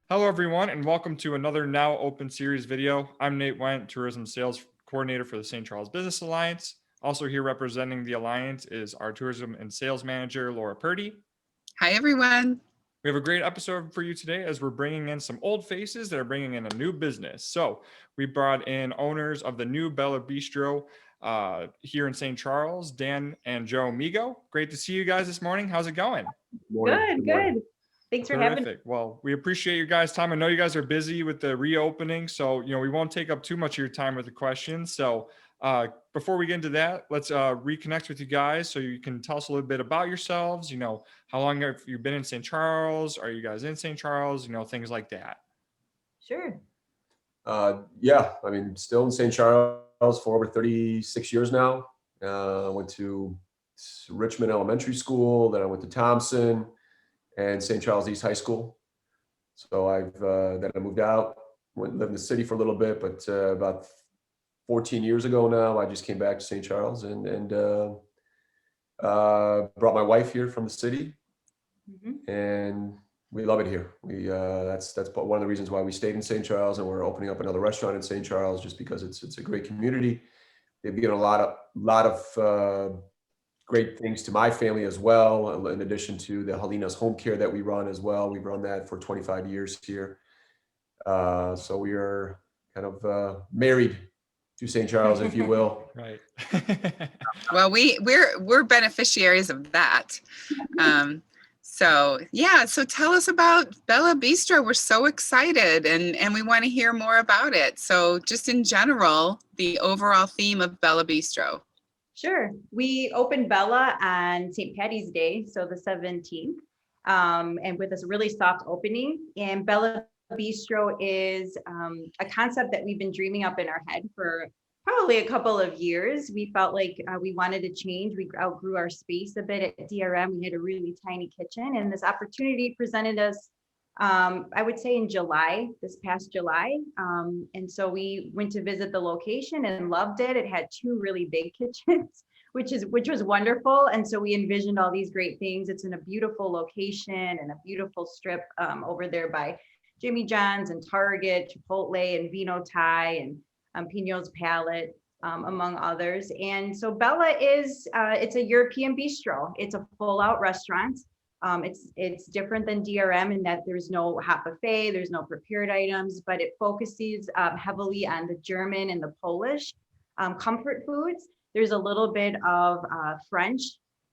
Hello, everyone, and welcome to another Now Open Series video. I'm Nate Went, Tourism Sales Coordinator for the St. Charles Business Alliance. Also here representing the Alliance is our Tourism and Sales Manager, Laura Purdy. Hi, everyone. We have a great episode for you today as we're bringing in some old faces that are bringing in a new business. So we brought in owners of the new Bella Bistro here in St. Charles, Dan and Joe Migo. Great to see you guys this morning. How's it going? Good. Thanks for having me. Terrific. Well, we appreciate you guys' time. I know you guys are busy with the reopening, so we won't take up too much of your time with the questions. So before we get into that, let's reconnect with you guys so you can tell us a little bit about yourselves. How long have you been in St. Charles? Are you guys in St. Charles? Things like that. Sure. Still in St. Charles for over 36 years now. I went to Richmond Elementary School, then I went to Thompson and St. Charles East High School. So then I moved out, went and lived in the city for a little bit, but about 14 years ago now, I just came back to St. Charles and brought my wife here from the city, and we love it here. That's one of the reasons why we stayed in St. Charles, and we're opening up another restaurant in St. Charles just because it's a great community. They've given a lot of great things to my family as well, in addition to the Helena's Home Care that we run as well. We've run that for 25 years here. So we are kind of married to St. Charles, if you will. Right. Well, we're beneficiaries of that. So tell us about Bella Bistro. We're so excited and we want to hear more about it. So just in general, the overall theme of Bella Bistro. Sure. We opened Bella on St. Patty's Day, so the 17th, and with this really soft opening. And Bella Bistro is a concept that we've been dreaming up in our head for probably a couple of years. We felt like we wanted to change. We outgrew our space a bit at DRM. We had a really tiny kitchen, and this opportunity presented us, I would say this past July. And so we went to visit the location and loved it. It had two really big kitchens, which was wonderful. And so we envisioned all these great things. It's in a beautiful location and a beautiful strip over there by Jimmy John's and Target, Chipotle and Vino Thai and Pino's Palette, among others. And so Bella it's a European bistro. It's a full out restaurant. It's different than DRM in that there's no hot buffet, there's no prepared items, but it focuses heavily on the German and the Polish comfort foods. There's a little bit of French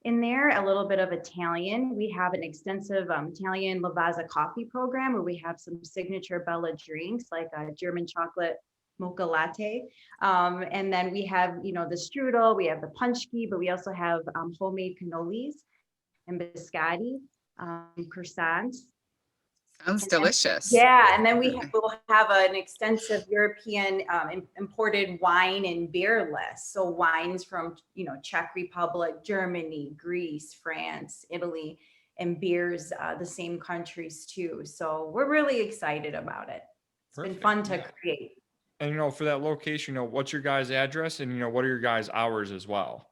in there, a little bit of Italian. We have an extensive Italian Lavazza coffee program where we have some signature Bella drinks like a German chocolate mocha latte. And then we have, the strudel, we have the punchki, but we also have homemade cannolis and biscotti, croissants. Sounds delicious. And then we will have an extensive European imported wine and beer list. So wines from, Czech Republic, Germany, Greece, France, Italy, and beers, the same countries too. So we're really excited about it. It's been fun to create. And, for that location, what's your guys' address and, what are your guys' hours as well?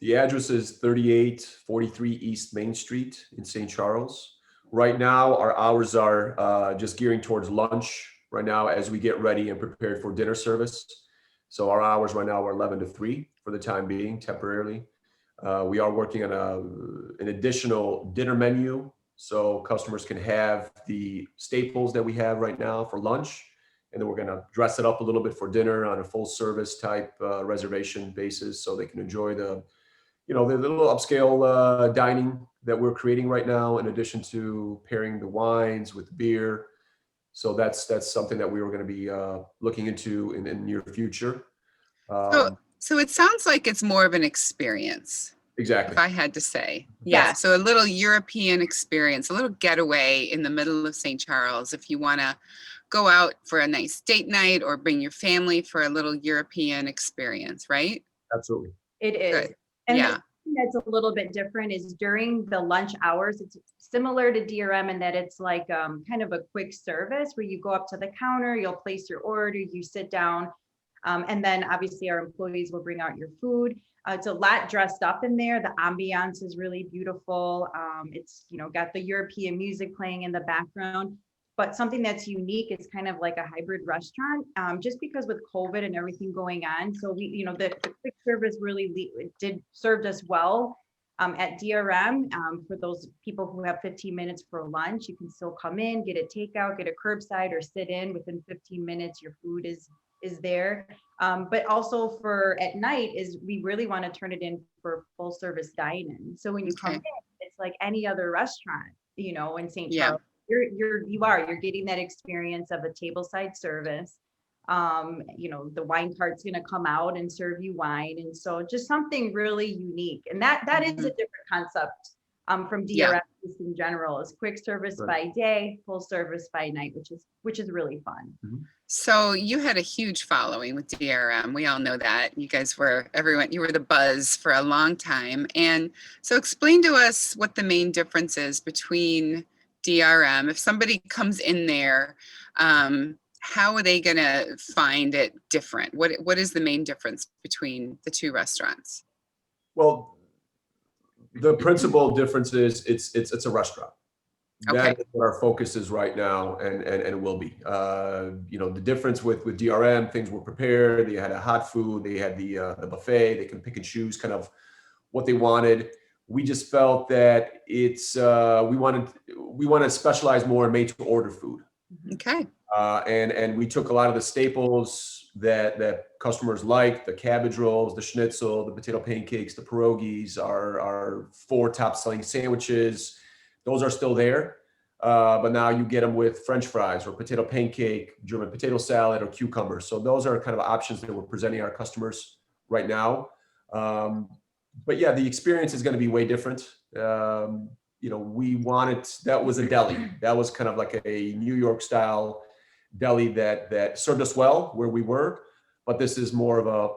The address is 3843 East Main Street in St. Charles. Right now, our hours are just gearing towards lunch right now as we get ready and prepared for dinner service. So our hours right now are 11 to 3 for the time being, temporarily. We are working on an additional dinner menu so customers can have the staples that we have right now for lunch. And then we're going to dress it up a little bit for dinner on a full service type reservation basis so they can enjoy the little upscale dining that we're creating right now, in addition to pairing the wines with beer. So that's something that we were going to be looking into in the near future. So it sounds like it's more of an experience. Exactly. If I had to say. Yeah. So a little European experience, a little getaway in the middle of St. Charles. If you want to go out for a nice date night or bring your family for a little European experience, right? Absolutely. It is. Good. And the thing that's a little bit different is during the lunch hours, it's similar to DRM in that it's like kind of a quick service where you go up to the counter, you'll place your order, you sit down, and then obviously our employees will bring out your food. It's a lot dressed up in there. The ambiance is really beautiful. It's, got the European music playing in the background. But something that's unique is kind of like a hybrid restaurant, just because with COVID and everything going on. So the quick service really served us well. At DRM, for those people who have 15 minutes for lunch, you can still come in, get a takeout, get a curbside, or sit in. Within 15 minutes, your food is there. But also for at night is we really want to turn it in for full service dining. So when you come in, it's like any other restaurant, in St. Charles. You're getting that experience of a tableside service. The wine cart's going to come out and serve you wine, and so just something really unique. And that is a different concept from DRM in general. Is quick service by day, full service by night, which is really fun. So you had a huge following with DRM. We all know that. You guys were you were the buzz for a long time. And so explain to us what the main difference is between DRM. If somebody comes in there, how are they going to find it different? What is the main difference between the two restaurants? Well, the principal difference is it's a restaurant. Okay. That is what our focus is right now, and will be. The difference with DRM, things were prepared. They had a hot food. They had the buffet. They can pick and choose kind of what they wanted. We just felt that we want to specialize more in made to order food. Okay. And we took a lot of the staples that customers like, the cabbage rolls, the schnitzel, the potato pancakes, the pierogies, our 4 top selling sandwiches. Those are still there. But now you get them with French fries or potato pancake, German potato salad, or cucumbers. So those are kind of options that we're presenting our customers right now. But yeah, the experience is going to be way different. That was a deli. That was kind of like a New York style deli that served us well where we were. But this is more of a,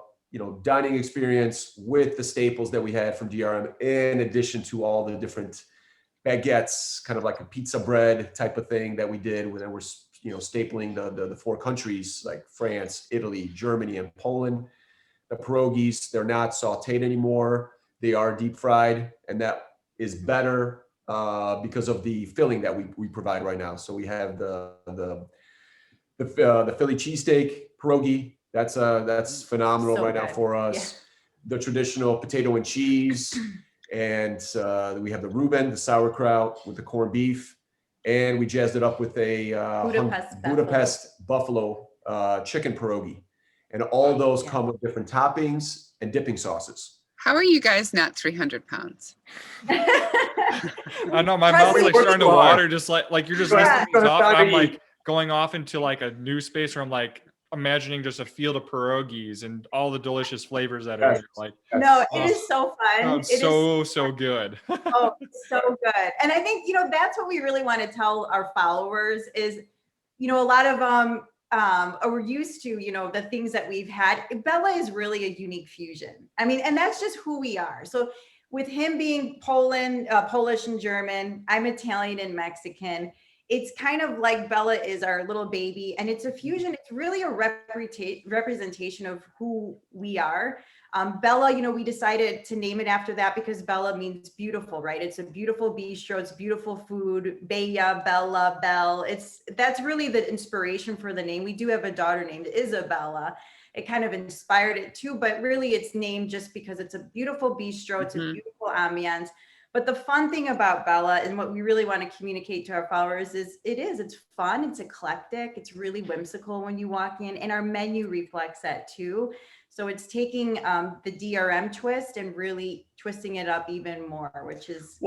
dining experience with the staples that we had from DRM, in addition to all the different baguettes, kind of like a pizza bread type of thing that we did when we're, stapling the 4 countries like France, Italy, Germany, and Poland. The pierogies, they're not sauteed anymore. They are deep fried, and that is better because of the filling that we provide right now. So we have the Philly cheesesteak pierogi. That's phenomenal right now for us. Yeah. The traditional potato and cheese, and we have the Reuben, the sauerkraut with the corned beef, and we jazzed it up with a Budapest buffalo chicken pierogi. And all those come with different toppings and dipping sauces. How are you guys not 300 pounds? I know my mouth's like starting to water, just like you're just listing these off. I'm like going off into like a new space where I'm like imagining just a field of pierogies and all the delicious flavors that are like. No, it is so fun. It's so good. Oh, it's so good. And I think, that's what we really want to tell our followers is, a lot of we're used to, the things that we've had. Bella is really a unique fusion. I mean, and that's just who we are. So with him being Polish and German, I'm Italian and Mexican. It's kind of like Bella is our little baby, and it's a fusion. It's really a representation of who we are. Bella, we decided to name it after that because Bella means beautiful, right? It's a beautiful bistro. It's beautiful food. Bella, Bella, Belle. That's really the inspiration for the name. We do have a daughter named Isabella. It kind of inspired it too, but really it's named just because it's a beautiful bistro. It's a beautiful ambiance. But the fun thing about Bella and what we really want to communicate to our followers is it's fun, it's eclectic, it's really whimsical when you walk in, and our menu reflects that too. So it's taking the DRM twist and really twisting it up even more, which is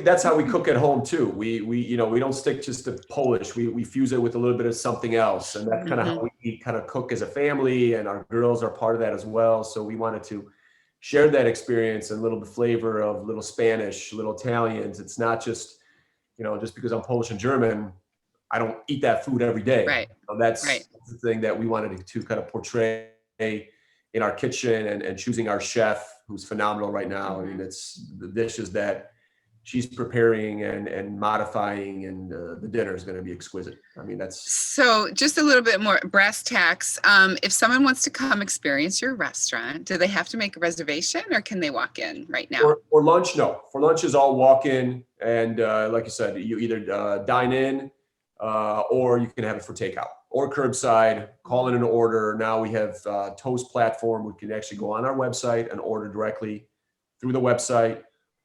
that's how we cook at home too. We don't stick just to Polish. We fuse it with a little bit of something else, and that's kind of how we kind of cook as a family, and our girls are part of that as well. So we wanted to share that experience and a little bit flavor of little Spanish, little Italians. It's not just just because I'm Polish and German, I don't eat that food every day. Right. That's the thing that we wanted to kind of portray in our kitchen, and choosing our chef, who's phenomenal right now. I mean, it's the dishes that she's preparing and modifying, and the dinner is going to be exquisite. I mean, that's So just a little bit more brass tacks. If someone wants to come experience your restaurant, do they have to make a reservation or can they walk in right now? for lunch. No, for lunch is all walk in, and like you said, you either dine in or you can have it for takeout or curbside. Call in an order. Now we have Toast platform. We can actually go on our website and order directly through the website.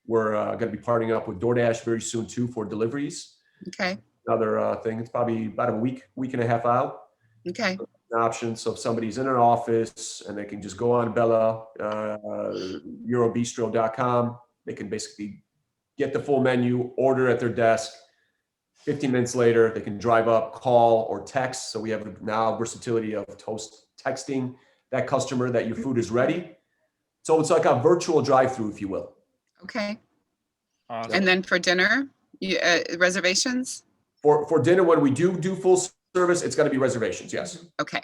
We're going to be partnering up with DoorDash very soon too for deliveries. Okay. Another thing, it's probably about a week and a half out. Okay. An option. So if somebody's in an office and they can just go on Bella Eurobistro.com, they can basically get the full menu, order at their desk. 15 minutes later, they can drive up, call, or text. So we have now versatility of Toast texting that customer that your food is ready. So it's like a virtual drive-through, if you will. Okay. Awesome. And then for dinner, reservations? For dinner, when we do full service, it's going to be reservations, yes. Okay.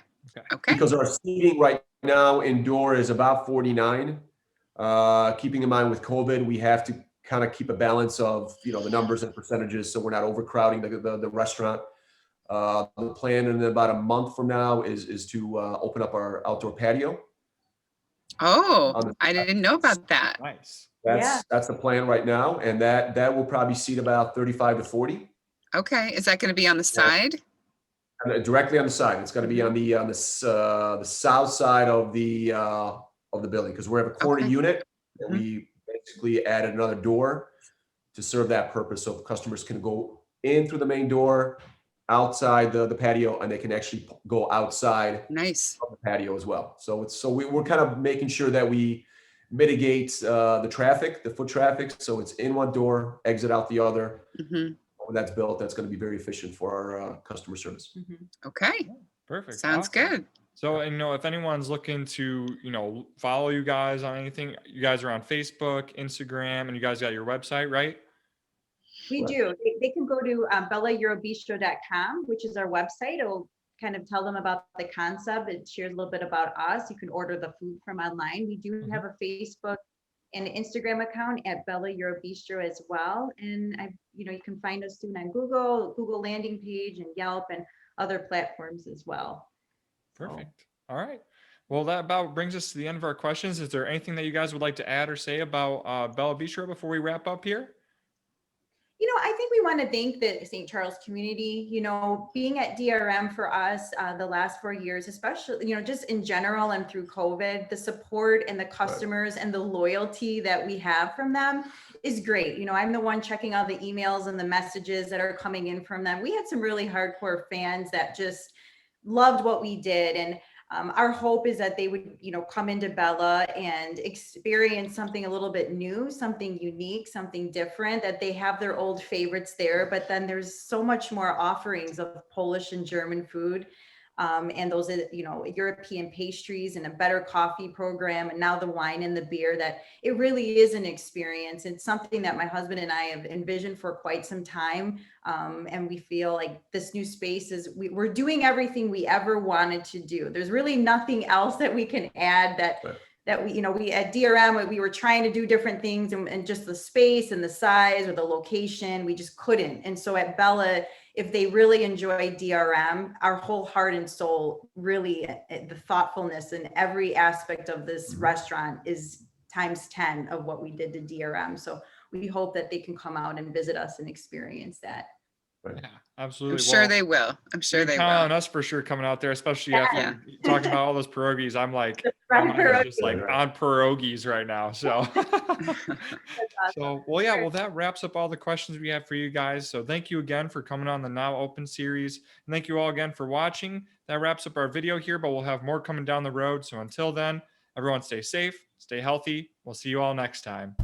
Okay. Because our seating right now indoor is about 49. Keeping in mind with COVID, we have to kind of keep a balance of the numbers and percentages, so we're not overcrowding the restaurant. The plan in about a month from now is to open up our outdoor patio. Oh, I didn't know about that. Nice. That's the plan right now, and that will probably seat about 35 to 40. Okay. Is that going to be on the side? Directly on the side. It's going to be on the south side of the building, because we have a corner unit that we basically added another door to serve that purpose, so customers can go in through the main door, outside the patio, and they can actually go outside Nice. of the patio as well. So we're kind of making sure that we mitigate the traffic, the foot traffic, so it's in one door, exit out the other. Mm-hmm. When that's built, that's going to be very efficient for our customer service. Okay. Perfect. Sounds Awesome. good. So, if anyone's looking to, follow you guys on anything, you guys are on Facebook, Instagram, and you guys got your website, right? We do. They can go to bellaeurobistro.com, which is our website. It'll kind of tell them about the concept. It shares a little bit about us. You can order the food from online. We do have a Facebook and Instagram account at Bella Eurobistro as well. And you can find us soon on Google landing page, and Yelp, and other platforms as well. Perfect. All right. Well, that about brings us to the end of our questions. Is there anything that you guys would like to add or say about Bella Bistro before we wrap up here? I think we want to thank the St. Charles community, being at DRM for us the last 4 years, especially, just in general and through COVID, the support and the customers and the loyalty that we have from them is great. I'm the one checking all the emails and the messages that are coming in from them. We had some really hardcore fans that just loved what we did. And our hope is that they would, come into Bella and experience something a little bit new, something unique, something different, that they have their old favorites there, but then there's so much more offerings of Polish and German food. And those, European pastries, and a better coffee program, and now the wine and the beer, that it really is an experience. It's something that my husband and I have envisioned for quite some time. And we feel like this new space we're doing everything we ever wanted to do. There's really nothing else that we can add that we at DRM, we were trying to do different things, and just the space and the size or the location, we just couldn't. And so at Bella, if they really enjoy DRM, our whole heart and soul, really, the thoughtfulness in every aspect of this restaurant is times 10 of what we did to DRM. So we hope that they can come out and visit us and experience that. Yeah, absolutely. I'm sure they will. I'm sure they count on will. us for sure coming out there, especially after talking about all those pierogies. I'm like, just like on pierogies right now. So, well, that wraps up all the questions we have for you guys. So thank you again for coming on the Now Open series. And thank you all again for watching. That wraps up our video here, but we'll have more coming down the road. So until then, everyone stay safe, stay healthy. We'll see you all next time.